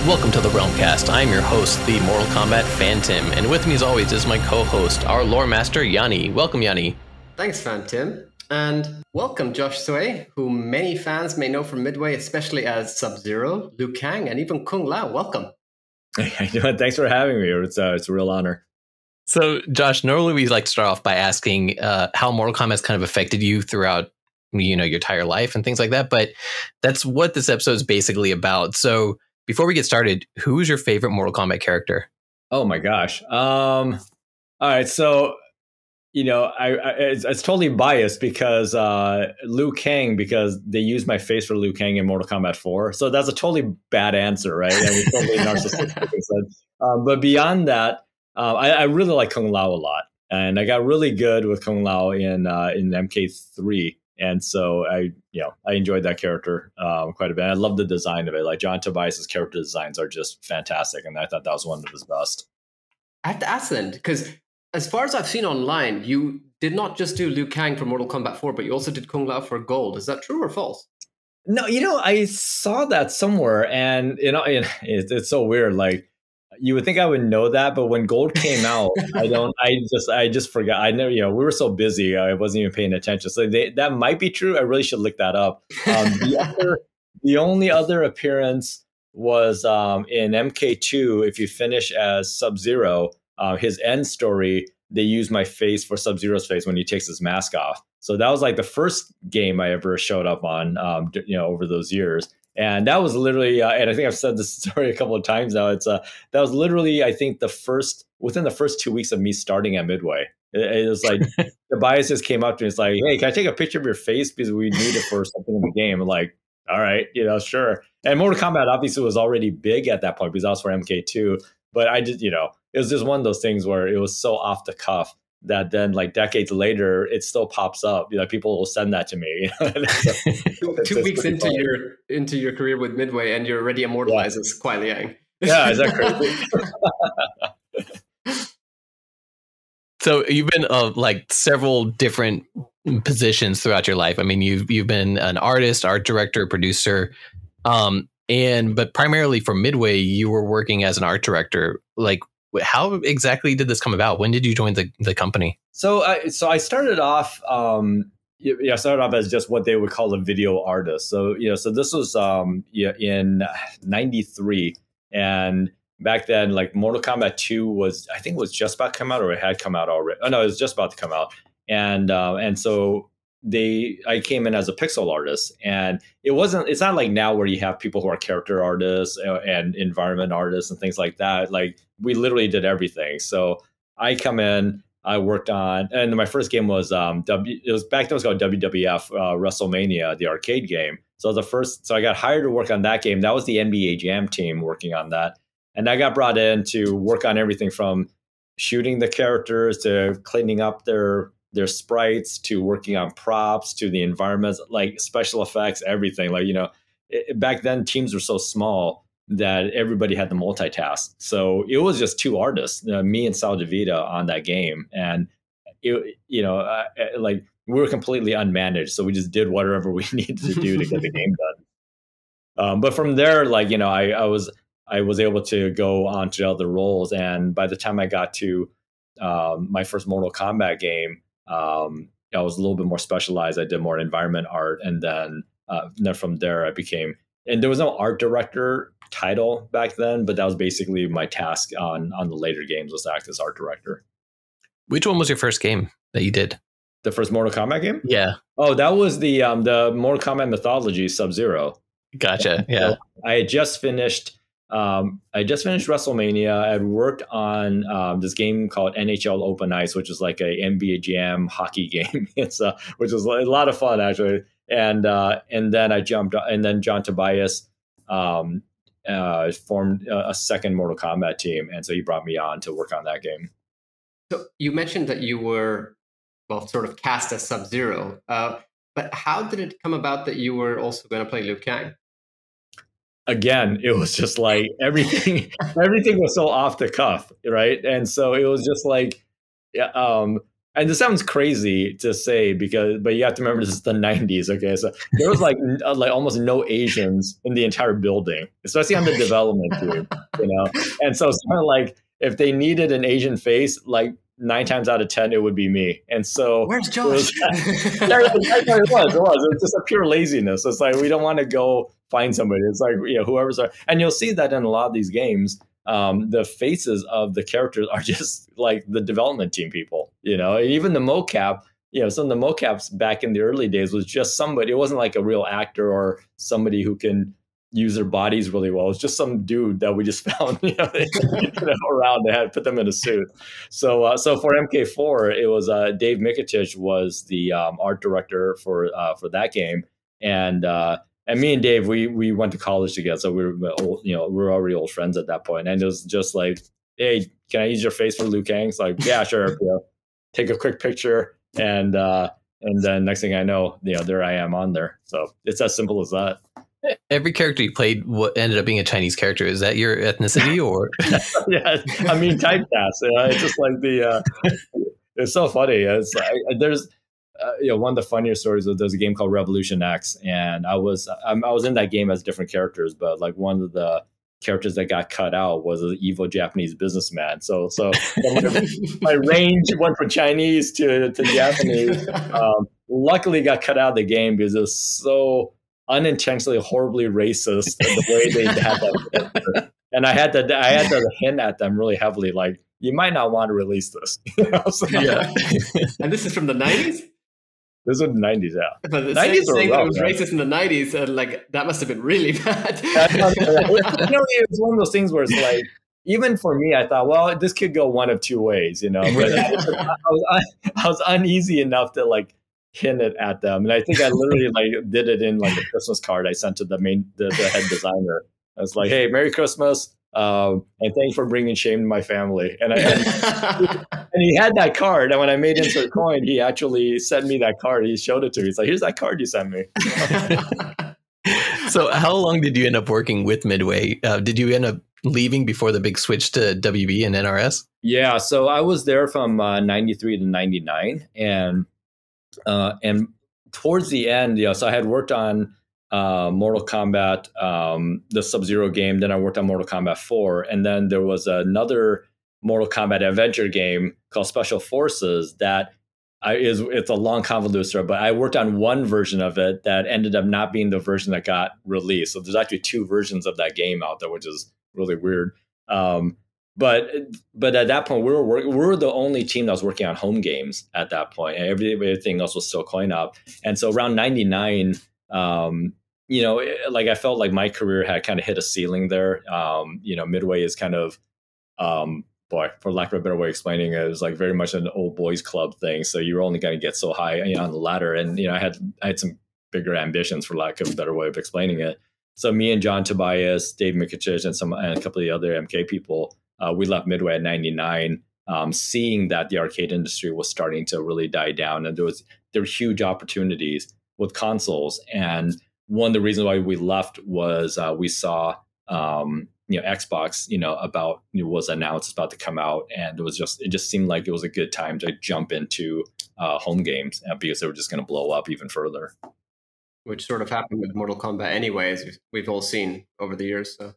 Welcome to the Realm Kast. I'm your host, the Mortal Kombat Phantom, and with me as always is my co-host, our lore master, Yanni. Welcome, Yanni. Thanks, Phantom. And welcome, Josh Tsui, who many fans may know from Midway, especially as Sub-Zero, Liu Kang, and even Kung Lao. Welcome. Thanks for having me. It's a real honor. So, Josh, normally we like to start off by asking how Mortal Kombat has kind of affected you throughout, your entire life and things like that. But that's what this episode is basically about. So, before we get started, who's your favorite Mortal Kombat character? Oh my gosh. All right. So, it's totally biased because Liu Kang, because they used my face for Liu Kang in Mortal Kombat 4. So that's a totally bad answer, right? I mean, totally narcissistic. But beyond that, I really like Kung Lao a lot. And I got really good with Kung Lao in MK3. And so I enjoyed that character quite a bit. I love the design of it. Like John Tobias's character designs are just fantastic. And I thought that was one of his best. I have to ask then, because as far as I've seen online, you did not just do Liu Kang for Mortal Kombat 4, but you also did Kung Lao for Gold. Is that true or false? No, I saw that somewhere, and it's so weird. Like you would think I would know that, but when Gold came out, I just forgot. I never, we were so busy, I wasn't even paying attention. So that might be true. I really should look that up. The only other appearance was in MK2. If you finish as Sub-Zero, his end story, they used my face for Sub-Zero's face when he takes his mask off. So that was like the first game I ever showed up on, over those years. And that was literally, and I think I've said this story a couple of times now. That was literally, I think, within the first 2 weeks of me starting at Midway. It was like the biases came up to me. It's like, hey, can I take a picture of your face because we need it for something in the game? I'm like, all right, sure. And Mortal Kombat obviously was already big at that point because I was for MK2. But I just, it was just one of those things where it was so off the cuff that then, like decades later, it still pops up. People will send that to me. So, 2 weeks into your career with Midway, and you're already immortalized as Kuai Liang. Yeah, is that crazy? So you've been like several different positions throughout your life. I mean, you've been an artist, art director, producer, but primarily for Midway, you were working as an art director. Like, how exactly did this come about? When did you join the company? So I started off. I started off as just what they would call a video artist. So so this was in '93, and back then, like Mortal Kombat 2 was just about to come out, or it had come out already. Oh no, it was just about to come out, and so I came in as a pixel artist, and it's not like now where you have people who are character artists and environment artists and things like that. Like we literally did everything. So I come in, I worked on, and my first game was back then it was called WWF WrestleMania, the arcade game. So I got hired to work on that game. That was the NBA Jam team working on that. And I got brought in to work on everything from shooting the characters to cleaning up their sprites to working on props to the environments, like special effects, everything. Like, back then teams were so small that everybody had to multitask. So it was just two artists, me and Sal DeVita on that game. And, like we were completely unmanaged. So we just did whatever we needed to do to get the game done. But from there, like, I was able to go on to other roles. And by the time I got to my first Mortal Kombat game, I was a little bit more specialized. I did more environment art. And then from there I became, and there was no art director title back then, but that was basically my task on the later games, was to act as art director. Which one was your first game that you did? The first Mortal Kombat game? Yeah. Oh, that was the Mortal Kombat Mythology Sub-Zero. Gotcha. Yeah. So I had just finished WrestleMania. I had worked on this game called NHL Open Ice, which is like a NBA Jam hockey game. Which was a lot of fun actually. And then I jumped, and then John Tobias formed a second Mortal Kombat team, and so he brought me on to work on that game. So you mentioned that you were, sort of cast as Sub-Zero, but how did it come about that you were also going to play Liu Kang? Again, it was just like everything was so off the cuff, right? And so it was just like, and this sounds crazy to say but you have to remember this is the 90s. Okay, so there was like almost no Asians in the entire building, especially on the development team, and so it's kind of like if they needed an Asian face, like 9 times out of 10 it would be me. And so where's Josh? It was just a pure laziness. It's like we don't want to go find somebody. It's like whoever's there. And you'll see that in a lot of these games. The faces of the characters are just like the development team people, even the mocap, some of the mocaps back in the early days was just somebody. It wasn't like a real actor or somebody who can use their bodies really well. It's just some dude that we just found around. They had to put them in a suit. So for MK4, it was Dave Mikitich was the art director for that game. And me and Dave, we went to college together, so we were already old friends at that point. And it was just like, hey, can I use your face for Liu Kang? It's like, yeah, sure. Take a quick picture, and then next thing I know, there I am on there. So it's as simple as that. Every character you played ended up being a Chinese character. Is that your ethnicity, or? Yeah, I mean typecast. It's just like it's so funny. It's there's. One of the funniest stories was there's a game called Revolution X, and I was in that game as different characters, but like one of the characters that got cut out was an evil Japanese businessman. So my range went from Chinese to Japanese. Luckily, got cut out of the game because it was so unintentionally horribly racist the way they had that. And I had to hint at them really heavily, like, you might not want to release this. Yeah. And this is from the 90s? This was the 90s, yeah. But the 90s saying that it was right? racist in the 90s, like, that must have been really bad. It's one of those things where it's like, even for me, I thought, well, this could go one of two ways, But I was uneasy enough to like hint it at them, and I think I literally like did it in like a Christmas card I sent to the head designer. I was like, "Hey, Merry Christmas, and thanks for bringing shame to my family." And he had that card, and when I made Insert Coin, he actually sent me that card. He showed it to me. He's like, "Here's that card you sent me." So, how long did you end up working with Midway? Did you end up leaving before the big switch to WB and NRS? Yeah, so I was there from 93 to 99, and towards the end, so I had worked on Mortal Kombat, the Sub-Zero game. Then I worked on Mortal Kombat 4, and then there was another Mortal Kombat adventure game called Special Forces that it's a long convoluted story, but I worked on one version of it that ended up not being the version that got released. So there's actually 2 versions of that game out there, which is really weird. But at that point, we were the only team that was working on home games at that point. Everything else was still coin op. And so around 99, like I felt like my career had kind of hit a ceiling there. Midway is kind of, for lack of a better way of explaining it, it was like very much an old boys club thing. So you're only going to get so high on the ladder. And, I had some bigger ambitions, for lack of a better way of explaining it. So me and John Tobias, Dave Mikitich, and a couple of the other MK people, we left Midway at 99, seeing that the arcade industry was starting to really die down, and there were huge opportunities with consoles. And one of the reasons why we left was we saw Xbox was announced, about to come out, and it just seemed like it was a good time to jump into home games because they were just going to blow up even further. Which sort of happened with Mortal Kombat anyway, as we've all seen over the years. So.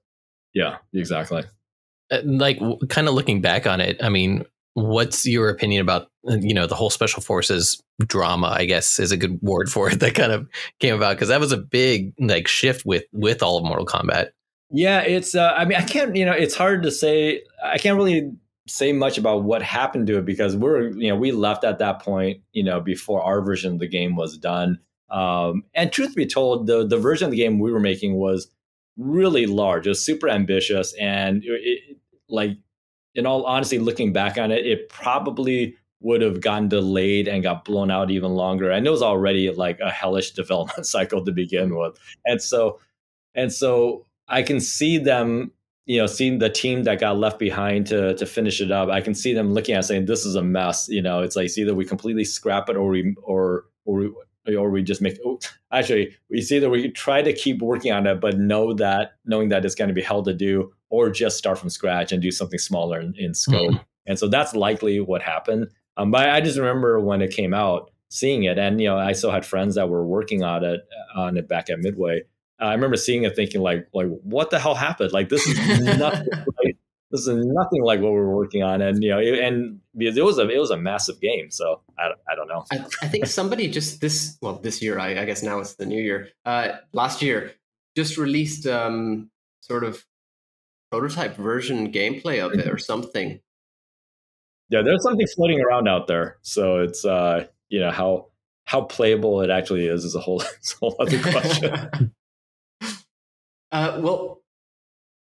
Yeah, exactly. Like, kind of looking back on it, I mean, what's your opinion about, the whole Special Forces drama, I guess is a good word for it, that kind of came about? Because that was a big like shift with all of Mortal Kombat. Yeah, it's, I mean, I can't, it's hard to say. I can't really say much about what happened to it because we left at that point, before our version of the game was done. And truth be told, the version of the game we were making was really large. It was super ambitious, and like, in all honesty, looking back on it, it probably would have gotten delayed and got blown out even longer. And it was already like a hellish development cycle to begin with. And so I can see them, seeing the team that got left behind to finish it up. I can see them looking at it saying, this is a mess. It's like, it's either we completely scrap it or we just make. Actually, we see that we try to keep working on it, but knowing that it's going to be hell to do, or just start from scratch and do something smaller in scope. And so that's likely what happened. But I just remember when it came out, seeing it, and I still had friends that were working on it back at Midway. I remember seeing it, thinking like what the hell happened? Like this is nothing. This is nothing like what we were working on, and and because it was a massive game. So I don't know. I think somebody just this year, I guess now it's the new year. Last year, just released sort of prototype version gameplay of it or something. Yeah, there's something floating around out there. So it's how playable it actually is a whole other question. Well,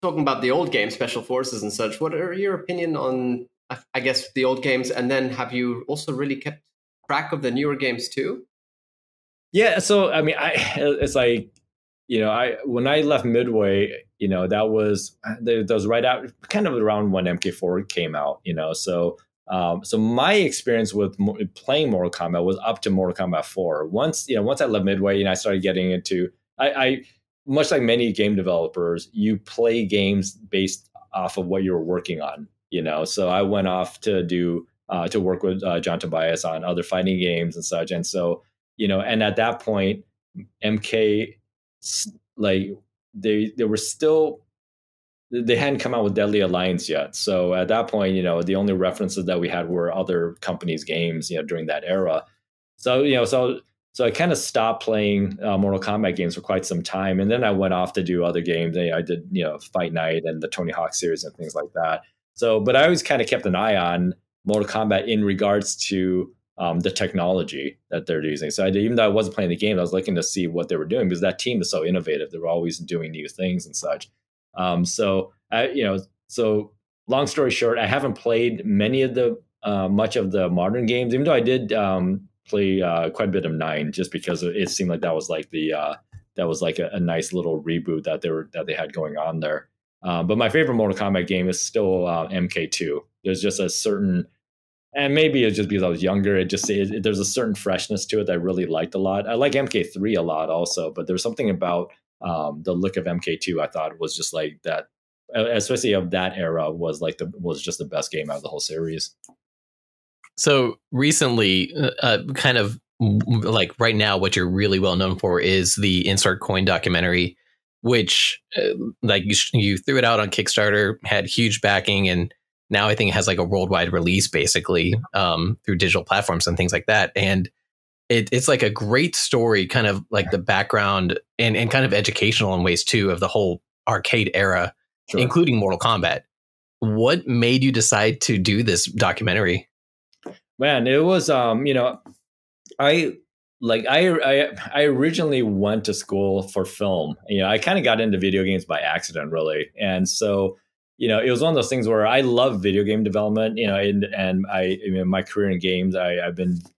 talking about the old game, Special Forces and such, what are your opinion on, I guess, the old games? And then have you also really kept track of the newer games too? Yeah, so I mean, it's like, when I left Midway, that was right out, kind of around when MK4 came out, so my experience with playing Mortal Kombat was up to Mortal Kombat 4. Once I left Midway, I started getting into, I much like many game developers, you play games based off of what you're working on, so I went off to do to work with John Tobias on other fighting games and such. And so, and at that point, MK, like they were still, they hadn't come out with Deadly Alliance yet. So at that point, the only references that we had were other companies' games, during that era. So, so I kind of stopped playing Mortal Kombat games for quite some time. And then I went off to do other games. I did, Fight Night and the Tony Hawk series and things like that. So, but I always kind of kept an eye on Mortal Kombat in regards to the technology that they're using. So even though I wasn't playing the game, I was looking to see what they were doing, because that team is so innovative. They were always doing new things and such. So long story short, I haven't played many of the much of the modern games, even though I did play quite a bit of 9, just because it seemed like that was like a nice little reboot that they had going on there. But my favorite Mortal Kombat game is still MK2. There's just a certain, and maybe it's just because I was younger, there's a certain freshness to it that I really liked a lot. I like MK3 a lot also, but there's something about the look of MK2 I thought was just like that, especially of that era, was just the best game out of the whole series. So recently, kind of like right now, what you're really well known for is the Insert Coin documentary, which like you threw it out on Kickstarter, had huge backing, and now I think it has like a worldwide release, basically, through digital platforms and things like that. And it's like a great story, kind of like the background and kind of educational in ways too of the whole arcade era, sure, including Mortal Kombat. What made you decide to do this documentary? Man, it was I originally went to school for film. I kind of got into video games by accident, really, and so it was one of those things where I love video game development. And my career in games,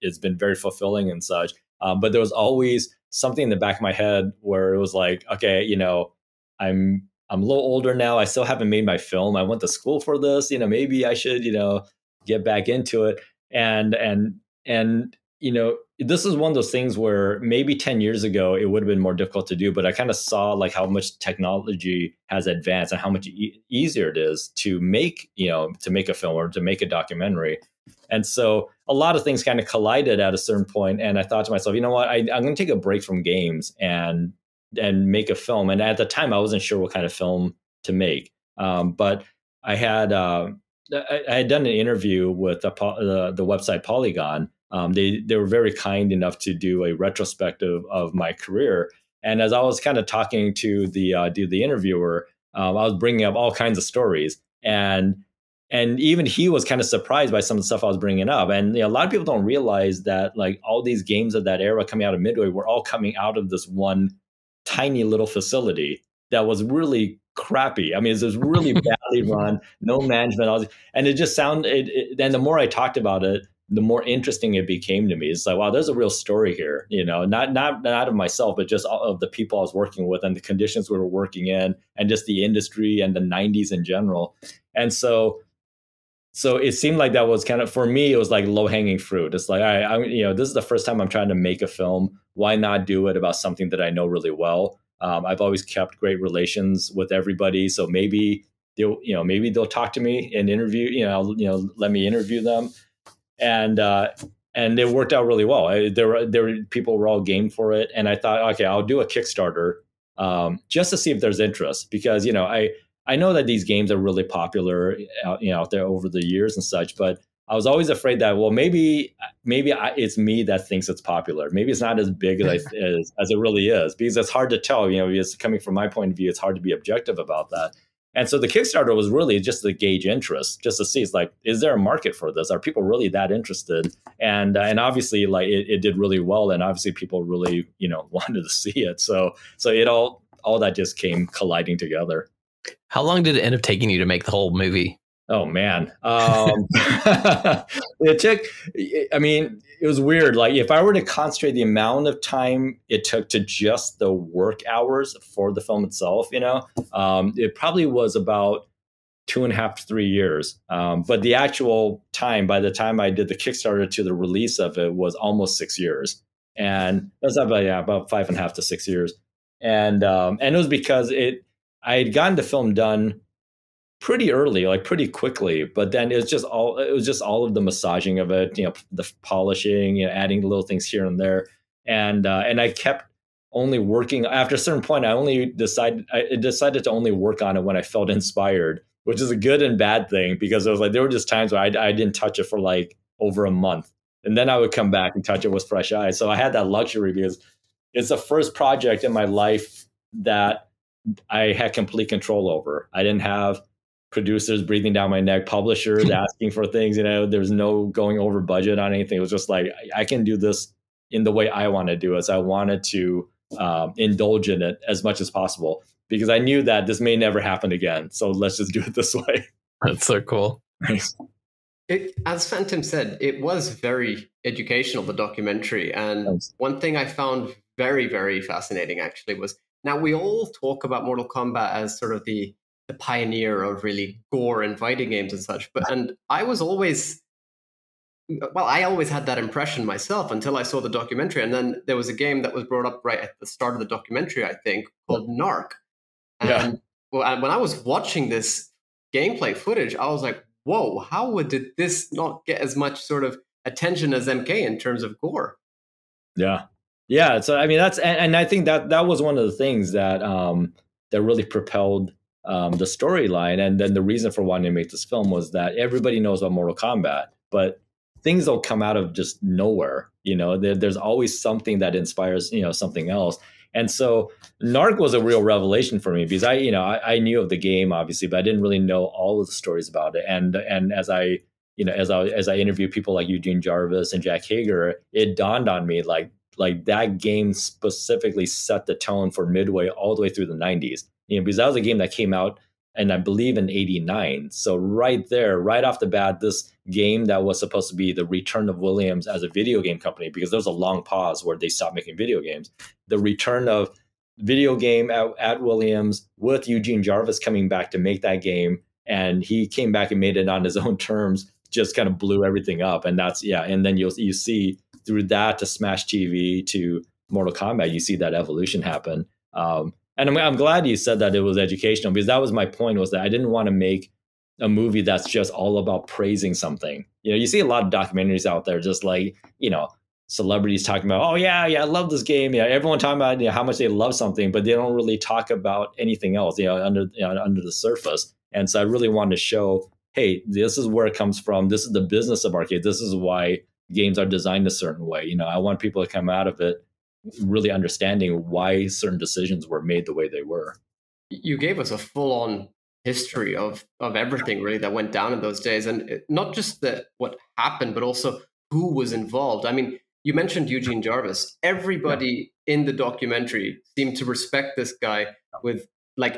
it's been very fulfilling and such. But there was always something in the back of my head where it was like, okay, I'm a little older now. I still haven't made my film. I went to school for this. Maybe I should get back into it. And this is one of those things where maybe 10 years ago it would have been more difficult to do, but I kind of saw like how much technology has advanced and how much easier it is to make a film or to make a documentary. And so a lot of things kind of collided at a certain point, and I thought to myself, you know what, I'm going to take a break from games and make a film. And at the time, I wasn't sure what kind of film to make, but I had done an interview with the website Polygon. They were very kind enough to do a retrospective of my career. And as I was kind of talking to the interviewer, I was bringing up all kinds of stories, and even he was kind of surprised by some of the stuff I was bringing up. And a lot of people don't realize that like all these games of that era coming out of Midway were all coming out of this one tiny little facility that was really crappy. I mean, it was really badly run, no management, and it just sounded. And the more I talked about it, the more interesting it became to me. It's like, wow, there's a real story here. Not of myself, but just of the people I was working with and the conditions we were working in, and just the industry and the 90s in general. And so it seemed like that was kind of, for me, it was like low hanging fruit. It's like, all right, this is the first time I'm trying to make a film. Why not do it about something that I know really well? I've always kept great relations with everybody, so maybe they'll talk to me and interview. Let me interview them. and it worked out really well. People were all game for it, and I thought, okay, I'll do a Kickstarter just to see if there's interest, because I know that these games are really popular out there over the years and such, but I was always afraid that, well, maybe it's me that thinks it's popular. Maybe it's not as big as it really is, because it's hard to tell. Because coming from my point of view, it's hard to be objective about that. And so the Kickstarter was really just to gauge interest, just to see, it's like, is there a market for this? Are people really that interested? And obviously, like it did really well, and obviously people really wanted to see it. So it all that just came colliding together. How long did it end up taking you to make the whole movie? Oh man, it was weird. Like, if I were to concentrate the amount of time it took to just the work hours for the film itself, it probably was about 2.5 to 3 years. But the actual time, by the time I did the Kickstarter to the release of it, was almost 6 years, and that's about 5.5 to 6 years. And it was because I had gotten the film done pretty early, like pretty quickly, but then it was just all of the massaging of it, the polishing, adding little things here and there, and I kept only working. After a certain point, I decided to only work on it when I felt inspired, which is a good and bad thing, because it was like there were just times where I didn't touch it for like over a month, and then I would come back and touch it with fresh eyes. So I had that luxury, because it's the first project in my life that I had complete control over. I didn't have producers breathing down my neck, publishers asking for things. There's no going over budget on anything. It was just like, I can do this in the way I want to do it. So I wanted to indulge in it as much as possible, because I knew that this may never happen again. So let's just do it this way. That's so cool. As Phantom said, it was very educational, the documentary. And one thing I found very, very fascinating, actually, was, now we all talk about Mortal Kombat as sort of the pioneer of really gore and fighting games and such. And I always had that impression myself until I saw the documentary. And then there was a game that was brought up right at the start of the documentary, I think, called Narc. And when I was watching this gameplay footage, I was like, whoa, how did this not get as much sort of attention as MK in terms of gore? Yeah. So, I mean, and I think that was one of the things that really propelled the storyline. And then the reason for wanting to make this film was that everybody knows about Mortal Kombat, but things don't come out of just nowhere. There's always something that inspires, something else. And so Narc was a real revelation for me, because I knew of the game, obviously, but I didn't really know all of the stories about it. And as I interviewed people like Eugene Jarvis and Jack Hager, it dawned on me like that game specifically set the tone for Midway all the way through the 90s. Because that was a game that came out, and I believe in 89. So right there, right off the bat, this game that was supposed to be the return of Williams as a video game company, because there was a long pause where they stopped making video games. The return of video game at Williams, with Eugene Jarvis coming back to make that game. And he came back and made it on his own terms, just kind of blew everything up. And and then you see through that to Smash TV to Mortal Kombat, you see that evolution happen. And I'm glad you said that it was educational, because that was my point, was that I didn't want to make a movie that's just all about praising something. You see a lot of documentaries out there, just like, celebrities talking about, oh yeah, I love this game. Yeah, everyone talking about how much they love something, but they don't really talk about anything else, under the surface. And so I really wanted to show, hey, this is where it comes from. This is the business of arcade. This is why games are designed a certain way. I want people to come out of it really understanding why certain decisions were made the way they were. You gave us a full-on history of everything really that went down in those days, and not just what happened, but also who was involved. I mean, you mentioned Eugene Jarvis. Everybody in the documentary seemed to respect this guy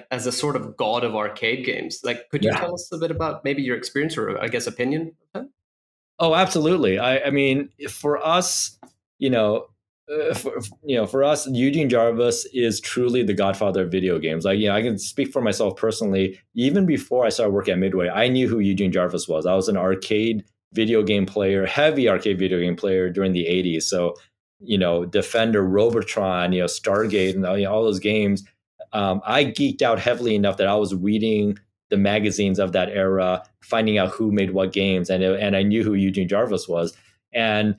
as a sort of god of arcade games. Like, could you tell us a bit about maybe your experience, or I guess opinion of him? Oh, absolutely. I mean, for us, for us, Eugene Jarvis is truly the godfather of video games. I can speak for myself personally. Even before I started working at Midway, I knew who Eugene Jarvis was. I was an arcade video game player, heavy arcade video game player during the 80s. So, Defender, Robotron, Stargate, and all those games. I geeked out heavily enough that I was reading the magazines of that era, finding out who made what games, and I knew who Eugene Jarvis was. And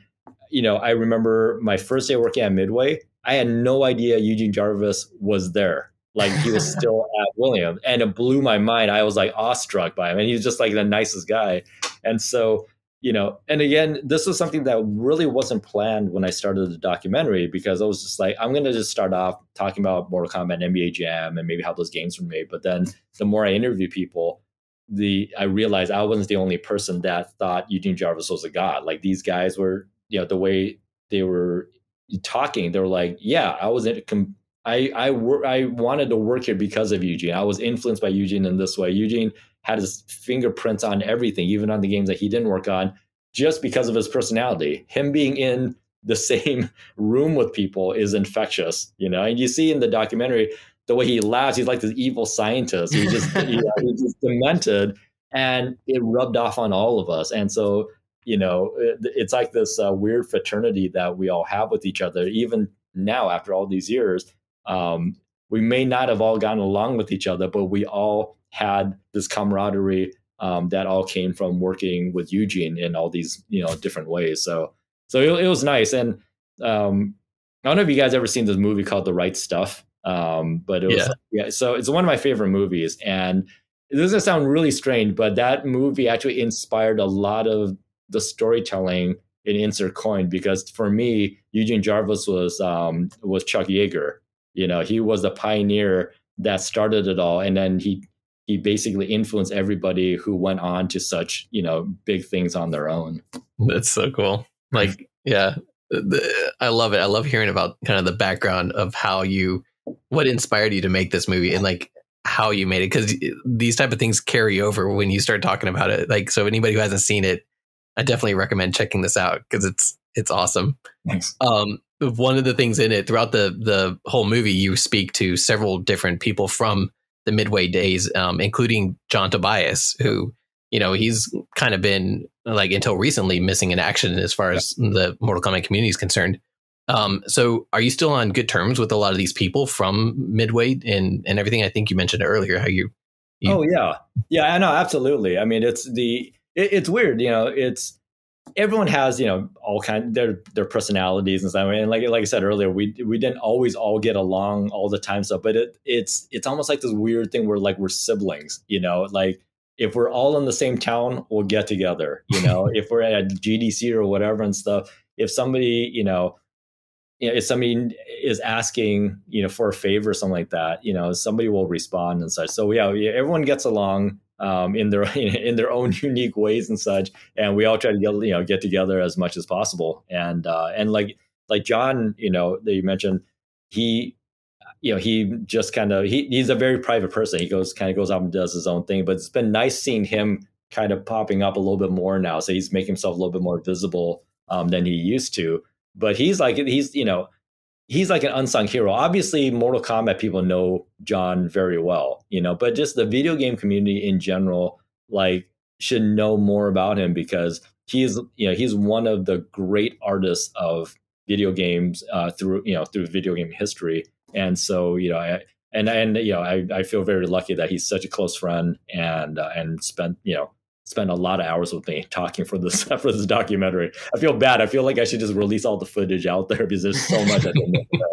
I remember my first day working at Midway, I had no idea Eugene Jarvis was there. Like, he was still at Williams, and it blew my mind. I was like awestruck by him, and he's just like the nicest guy. And so, and again, this was something that really wasn't planned when I started the documentary, because I was just like, I'm going to just start off talking about Mortal Kombat and NBA Jam and maybe how those games were made. But then the more I interview people, I realized I wasn't the only person that thought Eugene Jarvis was a god. Like, these guys were, the way they were talking, they were like, yeah, I wanted to work here because of Eugene. I was influenced by Eugene in this way. Eugene had his fingerprints on everything, even on the games that he didn't work on, just because of his personality. Him being in the same room with people is infectious, And you see in the documentary the way he laughs. He's like this evil scientist. He's just demented, and it rubbed off on all of us. And so, it's like this weird fraternity that we all have with each other, even now after all these years. We may not have all gotten along with each other, but we all had this camaraderie that all came from working with Eugene in all these, different ways. So it was nice. And I don't know if you guys ever seen this movie called The Right Stuff, but it was, so it's one of my favorite movies. And this is going to sound really strange, but that movie actually inspired a lot of the storytelling in Insert Coin, because for me, Eugene Jarvis was Chuck Yeager. He was the pioneer that started it all, and then he basically influenced everybody who went on to such big things on their own. That's so cool. Like, yeah, I love it. I love hearing about kind of the background of what inspired you to make this movie, and like how you made it, because these type of things carry over when you start talking about it. Like, so anybody who hasn't seen it, I definitely recommend checking this out, because it's awesome. Thanks. One of the things in it throughout the whole movie, you speak to several different people from the Midway days, including John Tobias, who, he's kind of been, like, until recently, missing in action as far as the Mortal Kombat community is concerned. So are you still on good terms with a lot of these people from Midway and everything? I think you mentioned earlier how you Oh, yeah. Yeah, I know. Absolutely. I mean, it's weird, it's, everyone has, all kinds, their personalities and stuff. And like I said earlier, we didn't always all get along all the time stuff, but it's almost like this weird thing where, like, we're siblings, like, if we're all in the same town, we'll get together, if we're at GDC or whatever and stuff, if somebody, if somebody is asking, for a favor or something like that, somebody will respond and such. So yeah, everyone gets along in their own unique ways and such, and we all try to get together as much as possible. And like John, that you mentioned, he just kind of he's a very private person. He goes out and does his own thing. But it's been nice seeing him kind of popping up a little bit more now. So he's making himself a little bit more visible than he used to. But he's like an unsung hero. Obviously, Mortal Kombat people know John very well, but just the video game community in general, like, should know more about him, because he's one of the great artists of video games through video game history. And so, I feel very lucky that he's such a close friend and spent a lot of hours with me talking for this documentary. I feel bad. I feel like I should just release all the footage out there, because there's so much I didn't know.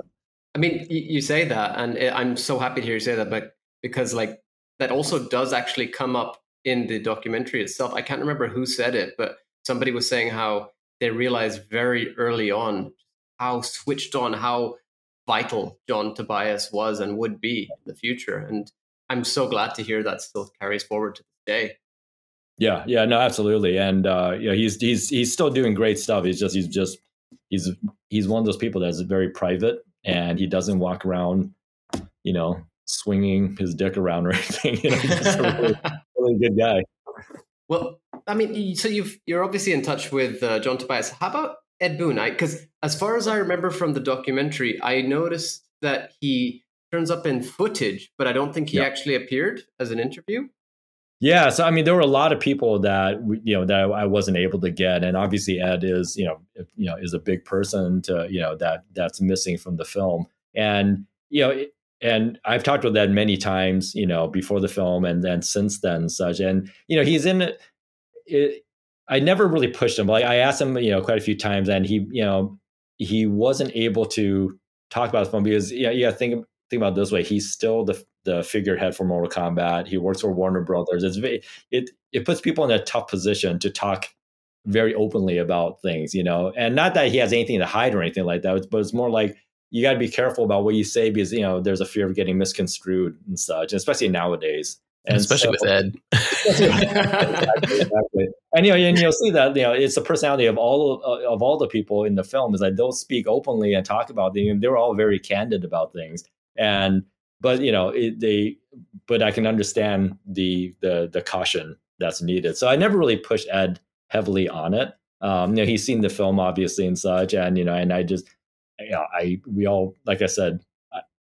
I mean, you say that, and I'm so happy to hear you say that, but because, like, that also does actually come up in the documentary itself. I can't remember who said it, but somebody was saying how they realized very early on how switched on, how vital John Tobias was and would be in the future. And I'm so glad to hear that still carries forward to this day. Yeah, no, absolutely. And he's still doing great stuff. He's one of those people that's very private, and he doesn't walk around, swinging his dick around or anything. He's just a really good guy. Well, I mean, so you're obviously in touch with John Tobias. How about Ed Boon? Because as far as I remember from the documentary, I noticed that he turns up in footage, but I don't think he actually appeared as an interview. Yeah, so I mean, there were a lot of people that that I wasn't able to get, and obviously Ed is is a big person to that's missing from the film, and and I've talked with Ed many times, before the film and then since then and such. And, he's in it. I never really pushed him. Like I asked him, quite a few times, and he wasn't able to talk about the film because, think about it this way. He's still the figurehead for Mortal Kombat. He works for Warner Brothers. It puts people in a tough position to talk very openly about things, and not that he has anything to hide or anything like that, but it's more like you got to be careful about what you say because, there's a fear of getting misconstrued and such, especially nowadays. And especially with Ed. Exactly. And, and you'll see that, it's the personality of all the people in the film is that they'll speak openly and talk about things. And they're all very candid about things. But I can understand the caution that's needed. So I never really pushed Ed heavily on it. He's seen the film obviously and such. And, and I just, we all, like I said,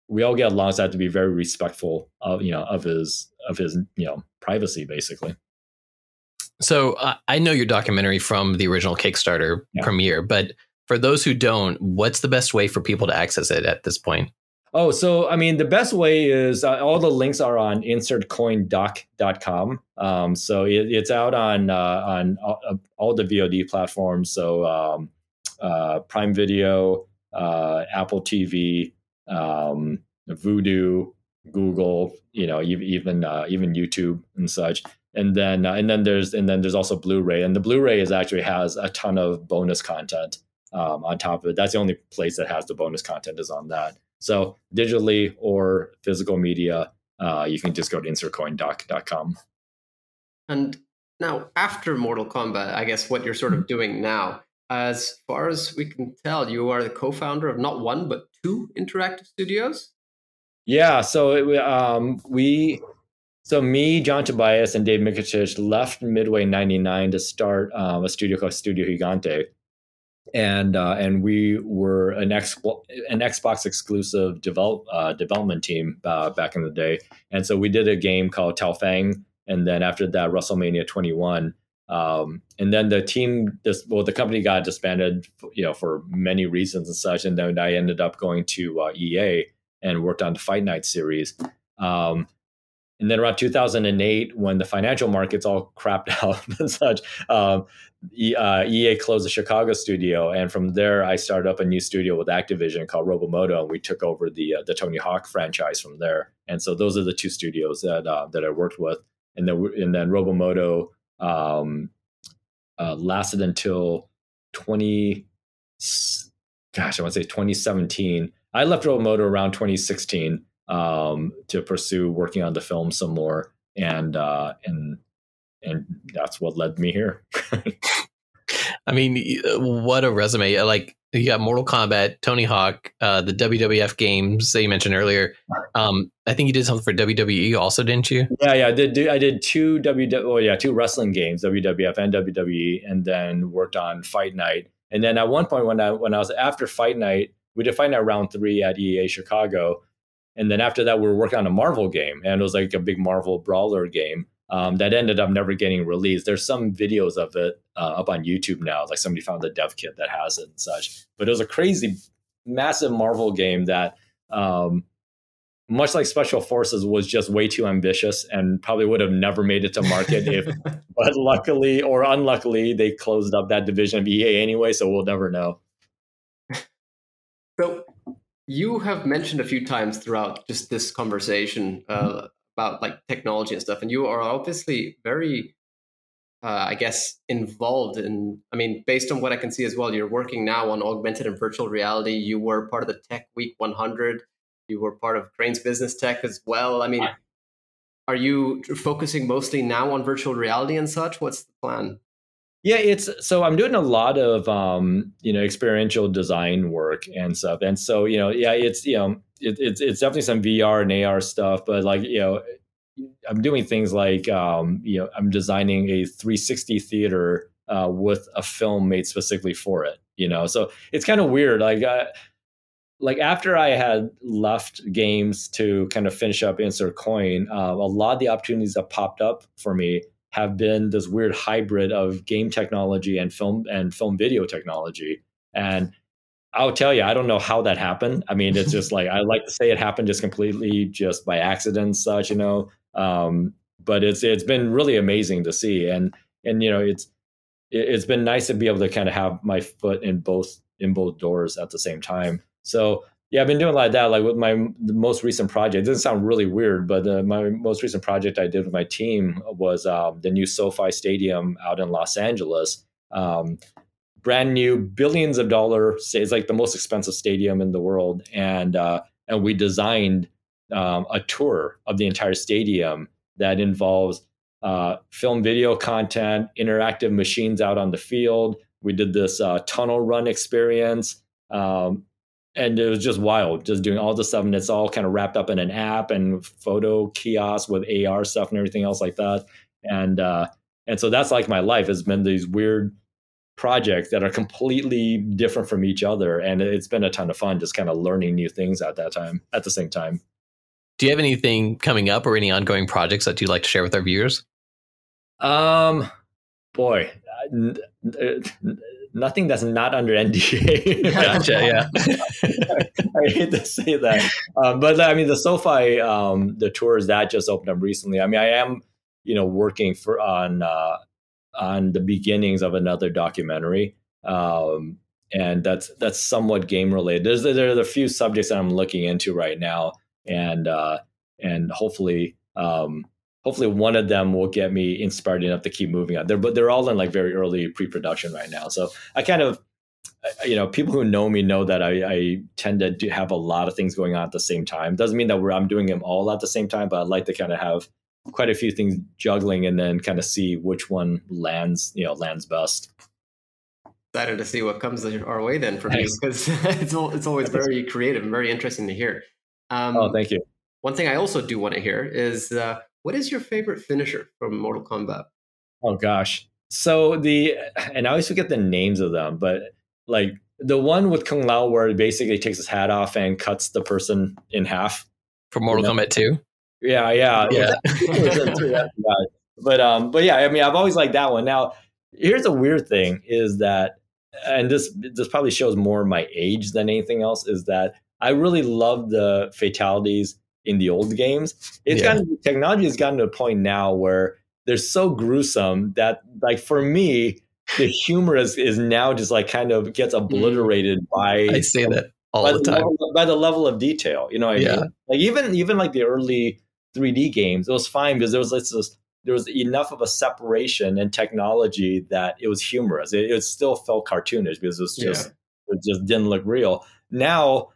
we all get along, so I have to be very respectful of his privacy, basically. So I know your documentary from the original Kickstarter premiere, but for those who don't, what's the best way for people to access it at this point? Oh, so the best way is all the links are on insertcoindoc.com. So it's out on all the VOD platforms. So Prime Video, Apple TV, Vudu, Google, even YouTube and such. And then there's also Blu-ray, and the Blu-ray actually has a ton of bonus content on top of it. That's the only place that has the bonus content is on that. So digitally or physical media, you can just go to insertcoindoc.com. And now, after Mortal Kombat, I guess what you're sort of doing now, as far as we can tell, you are the co-founder of not one but two interactive studios. Yeah. So me, John Tobias, and Dave Mikicic left Midway '99 to start a studio called Studio Gigante. And we were an Xbox exclusive development team back in the day. And so we did a game called Tao Fang, and then after that, WrestleMania 21. And then the company got disbanded, for many reasons and such. And then I ended up going to EA and worked on the Fight Night series. And then around 2008, when the financial markets all crapped out and such, EA closed the Chicago studio. And from there, I started up a new studio with Activision called Robomoto, and we took over the Tony Hawk franchise from there. And so those are the two studios that I worked with. And then Robomoto lasted until 2017. I left Robomoto around 2016 to pursue working on the film some more, and that's what led me here. I mean, what a resume! Like, you got Mortal Kombat, Tony Hawk, the WWF games that you mentioned earlier. I think you did something for WWE also, didn't you? Yeah, I did two wrestling games, WWF and WWE, and then worked on Fight Night. And then at one point when I was after Fight Night, we did Fight Night round 3 at EA Chicago. And then after that, we were working on a Marvel game, and it was like a big Marvel brawler game that ended up never getting released. There's some videos of it up on YouTube now. Like somebody found the dev kit that has it and such. But it was a crazy, massive Marvel game that, much like Special Forces, was just way too ambitious and probably would have never made it to market but luckily or unluckily, they closed up that division of EA anyway, so we'll never know. So you have mentioned a few times throughout just this conversation about like technology and stuff, and you are obviously very, I guess, involved in, I mean, based on what I can see as well, you're working now on augmented and virtual reality. You were part of the Tech Week 100. You were part of Crane's Business Tech as well. I mean, are you focusing mostly now on virtual reality and such? What's the plan? Yeah, so I'm doing a lot of experiential design work and stuff, and so it's definitely some VR and AR stuff, but like I'm doing things like I'm designing a 360 theater with a film made specifically for it, so it's kind of weird. Like after I had left games to kind of finish up Insert Coin, a lot of the opportunities that popped up for me have been this weird hybrid of game technology and film video technology. And I'll tell you, I don't know how that happened. I mean, it's just like I like to say it happened just completely just by accident, and such, you know. But it's been really amazing to see, and you know, it's been nice to be able to kind of have my foot in both doors at the same time. So yeah, I've been doing like that. Like with the most recent project, it doesn't sound really weird, but my most recent project I did with my team was the new SoFi Stadium out in Los Angeles. Brand new, billions of dollars. It's like the most expensive stadium in the world, and we designed a tour of the entire stadium that involves film, video content, interactive machines out on the field. We did this tunnel run experience. And it was just wild, just doing all this stuff. And it's all kind of wrapped up in an app and photo kiosk with AR stuff and everything else like that. And so that's like my life has been these weird projects that are completely different from each other. And it's been a ton of fun just kind of learning new things at the same time. Do you have anything coming up or any ongoing projects that you'd like to share with our viewers? Boy, nothing that's not under NDA. Gotcha, yeah. I hate to say that. But I mean, the SoFi, the tours that just opened up recently. I mean, I am, working on the beginnings of another documentary. And that's somewhat game related. There are a few subjects that I'm looking into right now, and hopefully one of them will get me inspired enough to keep moving on. They're all in like very early pre-production right now. So I kind of, people who know me know that I tend to have a lot of things going on at the same time. Doesn't mean that I'm doing them all at the same time, but I'd like to kind of have quite a few things juggling and then kind of see which one lands best. Excited to see what comes our way then from you, because it's always very creative and very interesting to hear. Thank you. One thing I also do want to hear is what is your favorite finisher from Mortal Kombat? Oh gosh, so and I always forget the names of them, but like the one with Kung Lao where it basically takes his hat off and cuts the person in half. For Mortal Kombat 2? Yeah. But yeah, I mean, I've always liked that one. Now, here's a weird thing is that, and this probably shows more my age than anything else, is that I really love the fatalities in the old games. Technology has gotten to a point now where they're so gruesome that, like, for me, the humor is now just like kind of gets obliterated by. I say that all the time. By the level of detail, you know what I mean? Like even like the early 3D games, it was fine because there was enough of a separation in technology that it was humorous. It still felt cartoonish because it just didn't look real. Now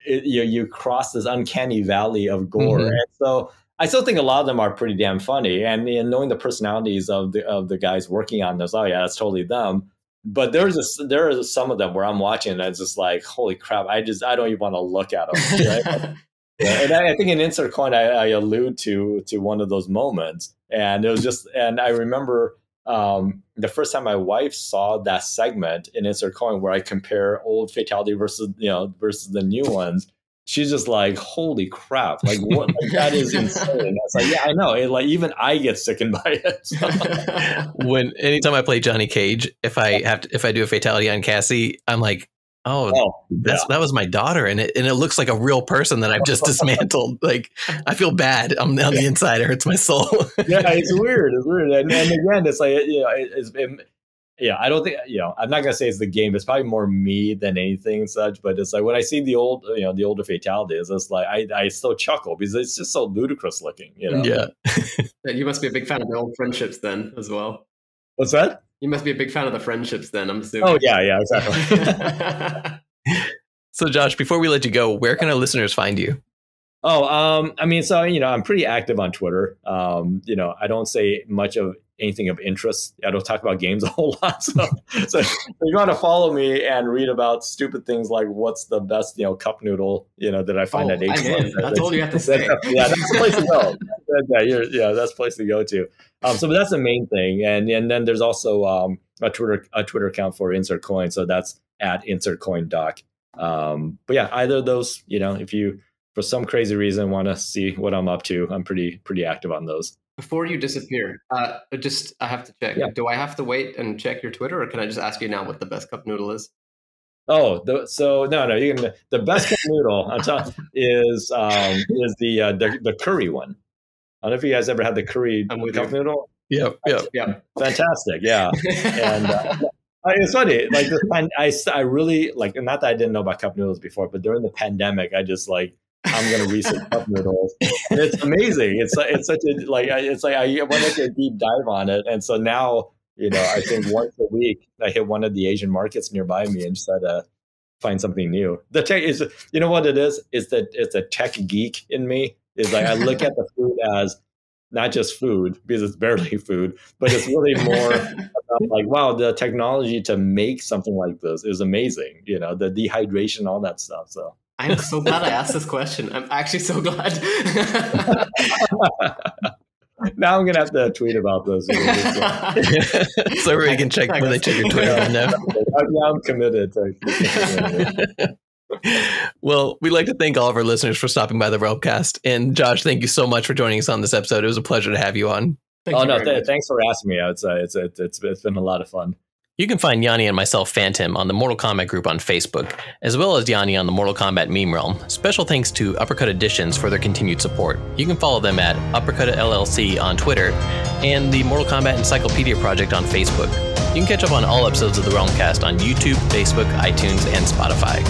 you cross this uncanny valley of gore, and so I still think a lot of them are pretty damn funny. And knowing the personalities of the guys working on this, oh yeah, that's totally them. But there are some of them where I'm watching and it's just like, holy crap, I don't even want to look at them. Right? And I think in Insert Coin, I allude to one of those moments, and it was just, and I remember the first time my wife saw that segment in Insert Coin where I compare old Fatality versus the new ones. She's just like, holy crap! Like what? Like, that is insane. It's like, yeah, I know. Like even I get sickened by it. So. Anytime I play Johnny Cage, if I do a fatality on Cassie, I'm like, that was my daughter, and it looks like a real person that I've just dismantled. Like I feel bad. I'm on the inside. It hurts my soul. Yeah, it's weird. It's weird. And again, it's like I don't think I'm not gonna say it's the game. It's probably more me than anything and such. But it's like when I see the older fatalities, it's like I still chuckle because it's just so ludicrous looking. Yeah. You must be a big fan of the old friendships then as well. What's that? You must be a big fan of the friendships then, I'm assuming. Oh yeah, exactly. So Josh, before we let you go, where can our listeners find you? I mean, so I'm pretty active on Twitter. I don't say much of anything of interest. I don't talk about games a whole lot. So if you want to follow me and read about stupid things like what's the best, cup noodle, that I find at H1. That's all you have to say. That's the place to go. That's the place to go to. But that's the main thing. And then there's also a Twitter account for Insert Coin. So that's at InsertCoinDoc. But yeah, either of those, if you for some crazy reason want to see what I'm up to, I'm pretty active on those. Before you disappear, I have to check. Yeah. Do I have to wait and check your Twitter, or can I just ask you now what the best cup noodle is? The best cup noodle on top is the curry one. I don't know if you guys ever had the curry cup noodle. Yep. Fantastic. Yeah. And it's funny. Like I really like, not that I didn't know about cup noodles before, but during the pandemic, I just like, I'm going to research cup noodles. And it's amazing. It's such a, I went into a deep dive on it. And so now, I think once a week I hit one of the Asian markets nearby me and just try to find something new. The tech is, what it is that it's a tech geek in me. Is like, I look at the food as not just food, because it's barely food, but it's really more about like, wow, the technology to make something like this is amazing. The dehydration, all that stuff. So I'm so glad I asked this question. I'm actually so glad. Now I'm going to have to tweet about this. So everybody can check when they check your Twitter. Now I'm committed to. Well, we'd like to thank all of our listeners for stopping by the Realm Kast. And Josh, thank you so much for joining us on this episode. It was a pleasure to have you on. Thanks for asking me. It's been a lot of fun. You can find Yanni and myself, Phantom, on the Mortal Kombat group on Facebook, as well as Yanni on the Mortal Kombat meme realm. Special thanks to Uppercut Editions for their continued support. You can follow them at Uppercut LLC on Twitter and the Mortal Kombat Encyclopedia Project on Facebook. You can catch up on all episodes of the Realm Kast on YouTube, Facebook, iTunes, and Spotify.